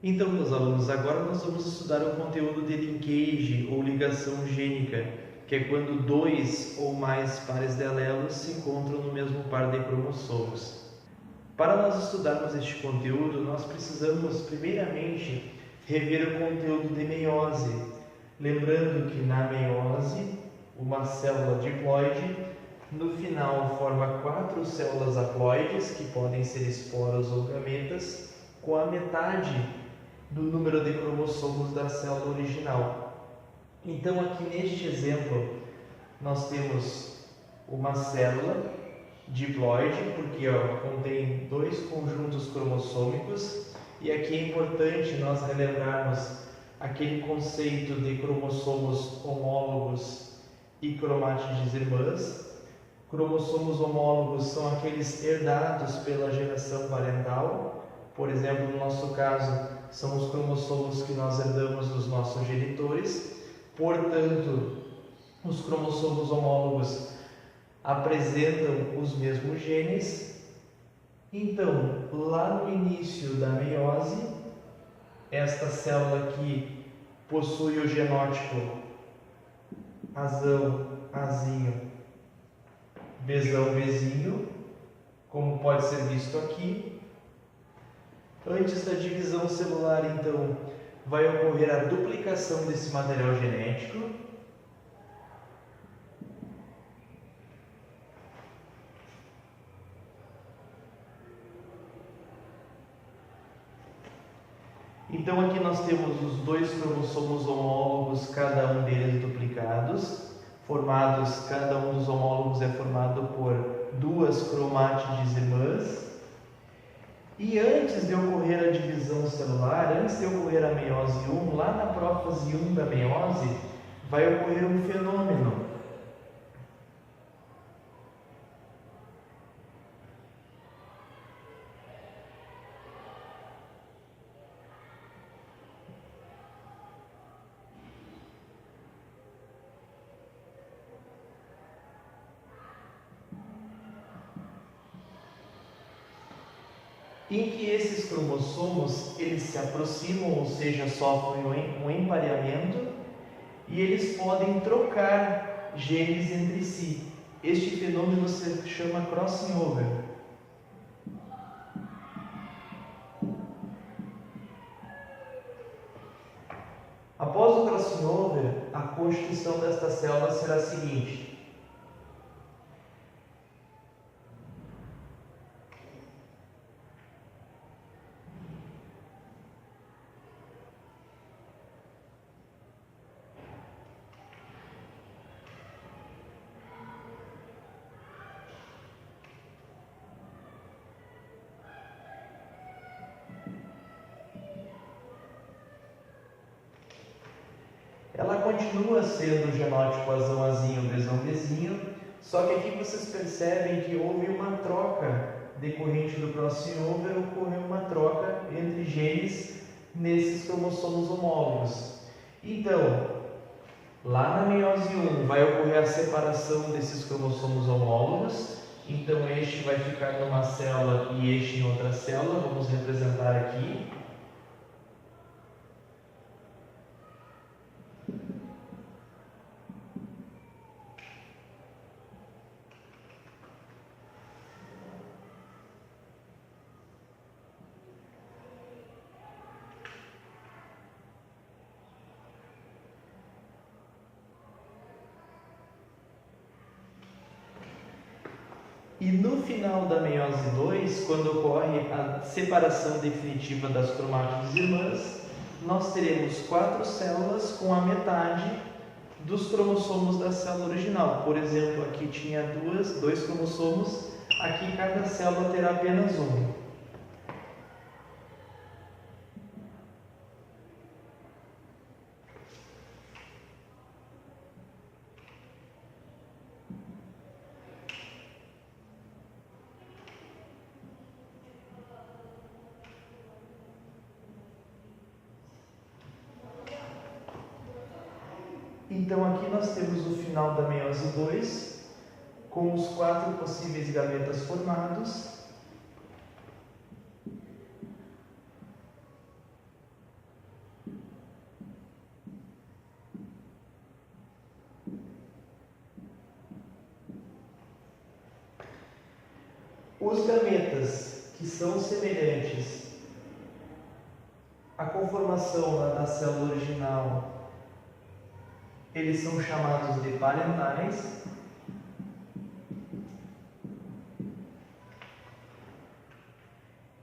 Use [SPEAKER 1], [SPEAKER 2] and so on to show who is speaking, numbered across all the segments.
[SPEAKER 1] Então, meus alunos, agora nós vamos estudar o conteúdo de linkage ou ligação gênica, que é quando dois ou mais pares de alelos se encontram no mesmo par de cromossomos. Para nós estudarmos este conteúdo, nós precisamos, primeiramente, rever o conteúdo de meiose. Lembrando que na meiose, uma célula diploide, no final forma 4 células haploides, que podem ser esporos ou gametas, com a metade do número de cromossomos da célula original. Então, aqui neste exemplo, nós temos uma célula diploide, porque contém 2 conjuntos cromossômicos, e aqui é importante nós relembrarmos aquele conceito de cromossomos homólogos e cromátides irmãs. Cromossomos homólogos são aqueles herdados pela geração parental. Por exemplo, no nosso caso, são os cromossomos que nós herdamos dos nossos genitores. Portanto, os cromossomos homólogos apresentam os mesmos genes. Então, lá no início da meiose, esta célula aqui possui o genótipo Azão, Azinho, Bzão, Bzinho, como pode ser visto aqui. Antes da divisão celular, então, vai ocorrer a duplicação desse material genético. Então, aqui nós temos os 2 cromossomos homólogos, cada um deles duplicados, formados, cada um dos homólogos é formado por 2 cromátides irmãs. E antes de ocorrer a divisão celular, antes de ocorrer a meiose 1, lá na prófase 1 da meiose, vai ocorrer um fenômeno. Em que esses cromossomos eles se aproximam, ou seja, sofrem um empareamento, e eles podem trocar genes entre si. Este fenômeno se chama crossing over. Após o crossing over, a constituição desta célula será a seguinte: ela continua sendo o genótipo Azão, Azinho, Bzão, Bzinho, só que aqui vocês percebem que houve uma troca decorrente do crossing over, ocorreu uma troca entre genes nesses cromossomos homólogos. Então, lá na meiose 1 vai ocorrer a separação desses cromossomos homólogos, então este vai ficar numa célula e este em outra célula, vamos representar aqui. E no final da meiose 2, quando ocorre a separação definitiva das cromátides irmãs, nós teremos 4 células com a metade dos cromossomos da célula original. Por exemplo, aqui tinha 2 cromossomos, aqui cada célula terá apenas um. Então aqui nós temos o final da meiose 2, com os 4 possíveis gametas formados. Os gametas que são semelhantes à conformação da célula original, eles são chamados de parentais.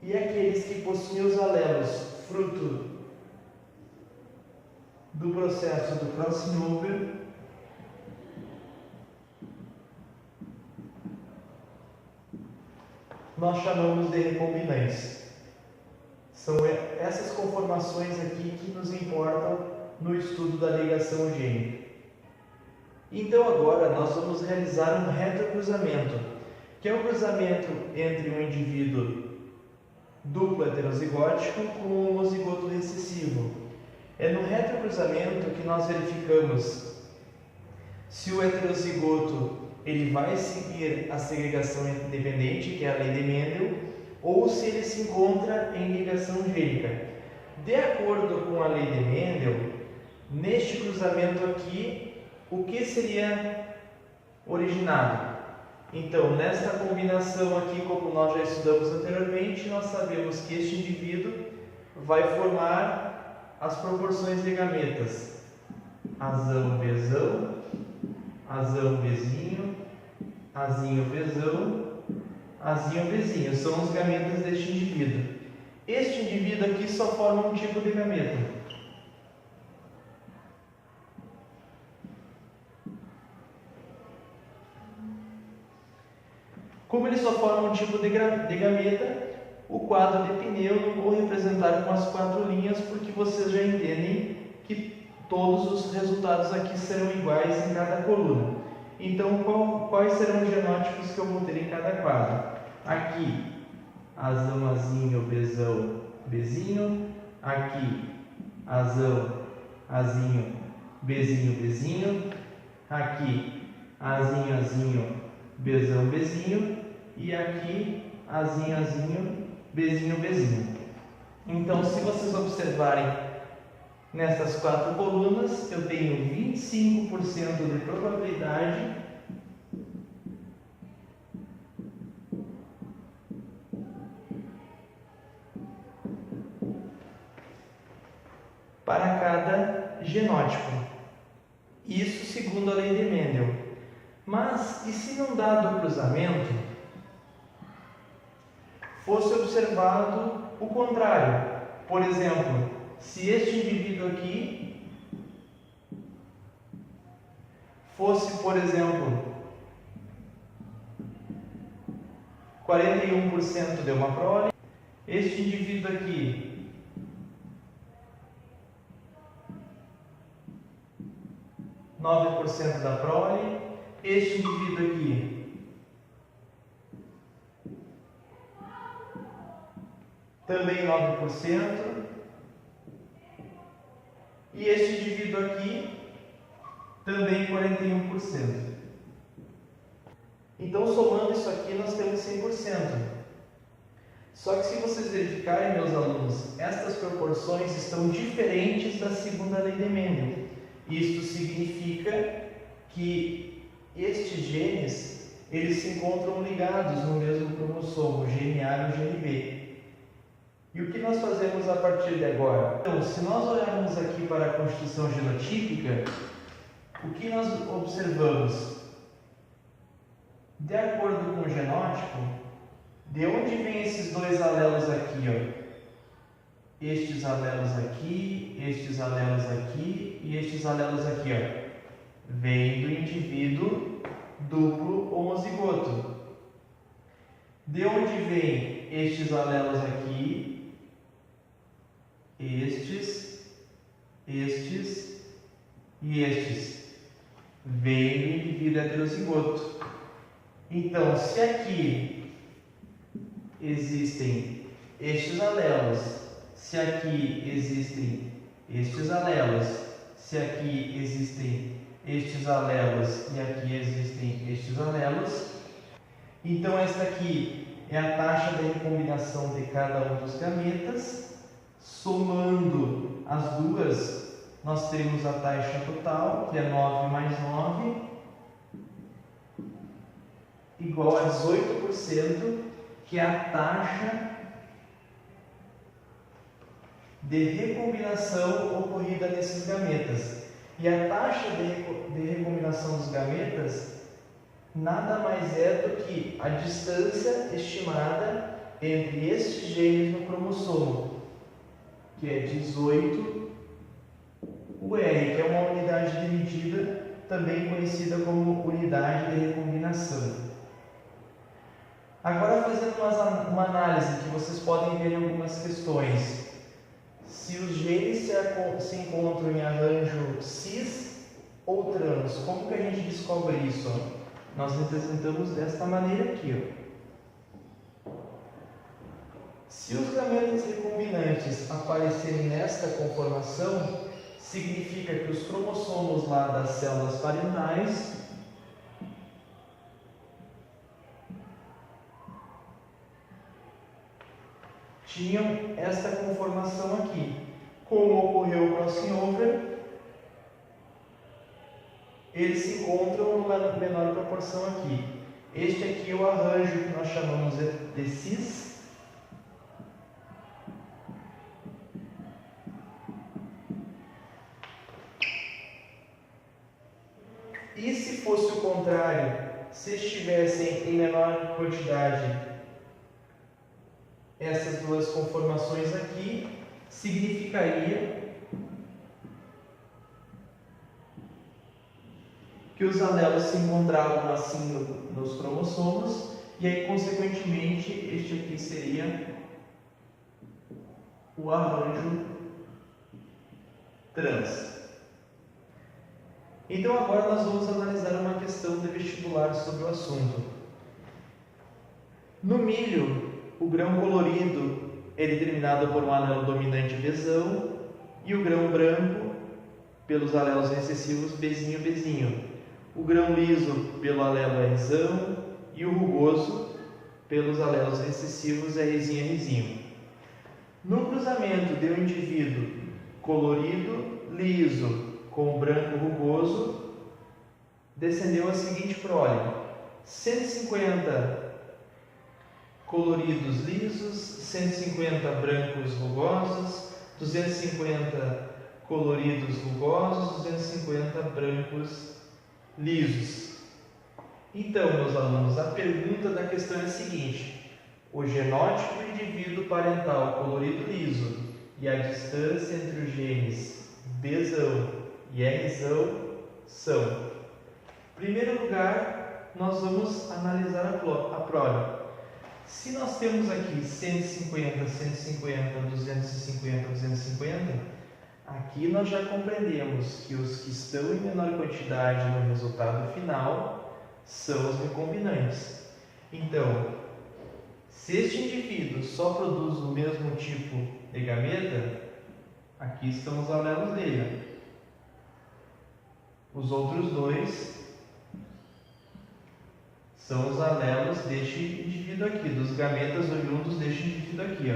[SPEAKER 1] E aqueles que possuem os alelos fruto do processo do crossing over nós chamamos de recombinantes. São essas conformações aqui que nos importam no estudo da ligação gênica. Então agora nós vamos realizar um retrocruzamento, que é o cruzamento entre um indivíduo duplo heterozigótico com um homozigoto recessivo. É no retrocruzamento que nós verificamos se o heterozigoto ele vai seguir a segregação independente, que é a lei de Mendel, ou se ele se encontra em ligação gênica. De acordo com a lei de Mendel, neste cruzamento aqui, o que seria originado? Então, nesta combinação aqui, como nós já estudamos anteriormente, nós sabemos que este indivíduo vai formar as proporções de gametas. Azão, Bzão, Azão, Bzinho, Azinho, Bzão, Azinho, Bzinho. São os gametas deste indivíduo. Este indivíduo aqui só forma um tipo de gameta. Como ele só forma um tipo de gameta, o quadro de Pinel eu não vou representar com as 4 linhas, porque vocês já entendem que todos os resultados aqui serão iguais em cada coluna. Então, quais serão os genótipos que eu vou ter em cada quadro? Aqui, Azão, Azinho, Bzão, Bzinho. Aqui, Azão, Azinho, Bzinho, Bzinho. Aqui, Azinho, Azinho, Bzão, Bzinho. E aqui, Azinho, Azinho, Bzinho, Bzinho. Então, se vocês observarem nessas 4 colunas, eu tenho 25% de probabilidade para cada genótipo. Isso segundo a lei de Mendel. Mas, e se num dado cruzamento fosse observado o contrário? Por exemplo, se este indivíduo aqui fosse, por exemplo, 41% de uma prole, este indivíduo aqui – 9% da prole, este indivíduo aqui também 9%, e este indivíduo aqui também 41%. Então, somando isso aqui, nós temos 100%. Só que se vocês verificarem, meus alunos, estas proporções estão diferentes da segunda lei de Mendel. Isto significa que estes genes, eles se encontram ligados no mesmo cromossomo, o gene A e o gene B. E o que nós fazemos a partir de agora? Então, se nós olharmos aqui para a constituição genotípica, o que nós observamos? De acordo com o genótipo, de onde vêm esses 2 alelos aqui? Ó? Estes alelos aqui, estes alelos aqui e estes alelos aqui. Ó? Vem do indivíduo duplo homozigoto. De onde vêm estes alelos aqui? Estes e estes. Vem do indivíduo heterozigoto. Então, se aqui existem estes alelos, se aqui existem estes alelos, se aqui existem estes alelos e aqui existem estes alelos, então esta aqui é a taxa de recombinação de cada um dos gametas. Somando as duas, nós temos a taxa total, que é 9 mais 9, igual a 18%, que é a taxa de recombinação ocorrida nesses gametas. E a taxa de recombinação dos gametas nada mais é do que a distância estimada entre estes genes no cromossomo, que é 18 UR, que é uma unidade de medida também conhecida como unidade de recombinação. Agora, fazendo uma análise que vocês podem ver em algumas questões. Se os genes se encontram em arranjo cis ou trans, como que a gente descobre isso? Nós representamos desta maneira aqui. Se os gametas recombinantes aparecerem nesta conformação, significa que os cromossomos lá das células parentais tinham esta conformação aqui. Como ocorreu o crossover, eles se encontram numa menor proporção aqui. Este aqui é o arranjo que nós chamamos de cis. E se fosse o contrário, se estivessem em menor quantidade essas duas conformações aqui, significaria que os anelos se encontravam assim nos cromossomos, e aí, consequentemente, este aqui seria o arranjo trans. Então, agora nós vamos analisar uma questão de vestibular sobre o assunto. No milho, o grão colorido é determinado por um anelo dominante Bzão e o grão branco pelos alelos recessivos Bzinho, Bzinho. O grão liso pelo alelo Rzão e o rugoso pelos alelos recessivos Rzinho, Rzinho. No cruzamento de um indivíduo colorido liso com branco rugoso, descendeu a seguinte prole: 150 coloridos lisos, 150 brancos rugosos, 250 coloridos rugosos, 250 brancos lisos. Então, meus alunos, a pergunta da questão é a seguinte: o genótipo do indivíduo parental colorido liso e a distância entre os genes Bzão e Rzão são. Em primeiro lugar, nós vamos analisar a prole. Se nós temos aqui 150, 150, 250, 250, aqui nós já compreendemos que os que estão em menor quantidade no resultado final são os recombinantes. Então, se este indivíduo só produz o mesmo tipo de gameta, aqui estão os alelos dele. Os outros dois são os alelos deste indivíduo aqui, dos gametas oriundos deste indivíduo aqui.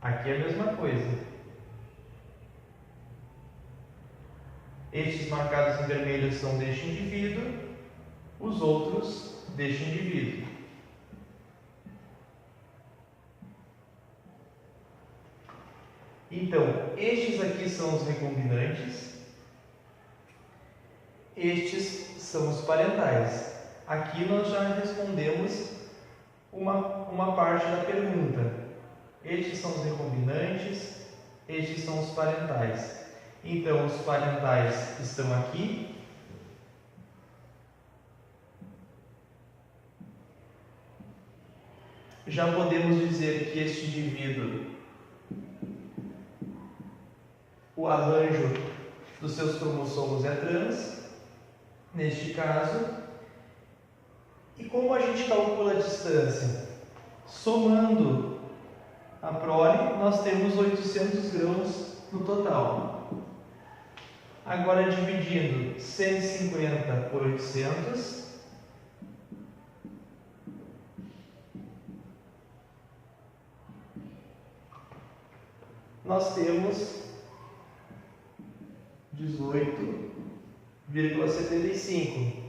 [SPEAKER 1] Aqui é a mesma coisa. Estes marcados em vermelho são deste indivíduo, os outros deste indivíduo. Então, estes aqui são os recombinantes, estes são os parentais. Aqui nós já respondemos uma parte da pergunta. Estes são os recombinantes, estes são os parentais. Então, os parentais estão aqui. Já podemos dizer que este indivíduo, o arranjo dos seus cromossomos é trans, neste caso. E como a gente calcula a distância? Somando a prole, nós temos 800 grãos no total. Agora, dividindo 150 por 800, nós temos 18,75.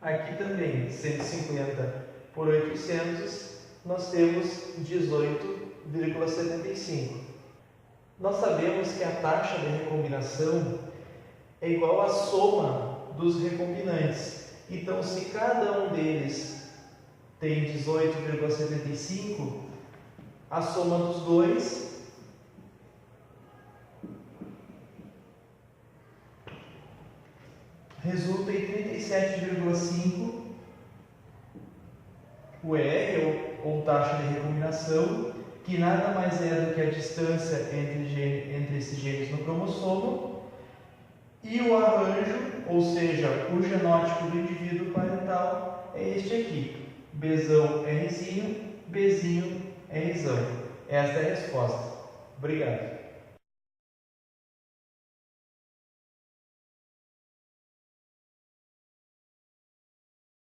[SPEAKER 1] Aqui também, 150 por 800, nós temos 18,75. Nós sabemos que a taxa de recombinação é igual à soma dos recombinantes. Então, se cada um deles tem 18,75, a soma dos dois resulta em 37,5. O R, ou taxa de recombinação, que nada mais é do que a distância entre esses genes no cromossomo, e o arranjo, ou seja, o genótipo do indivíduo parental, é este aqui: Bzão Rzinho, Bzinho Rzão. Esta é a resposta. Obrigado.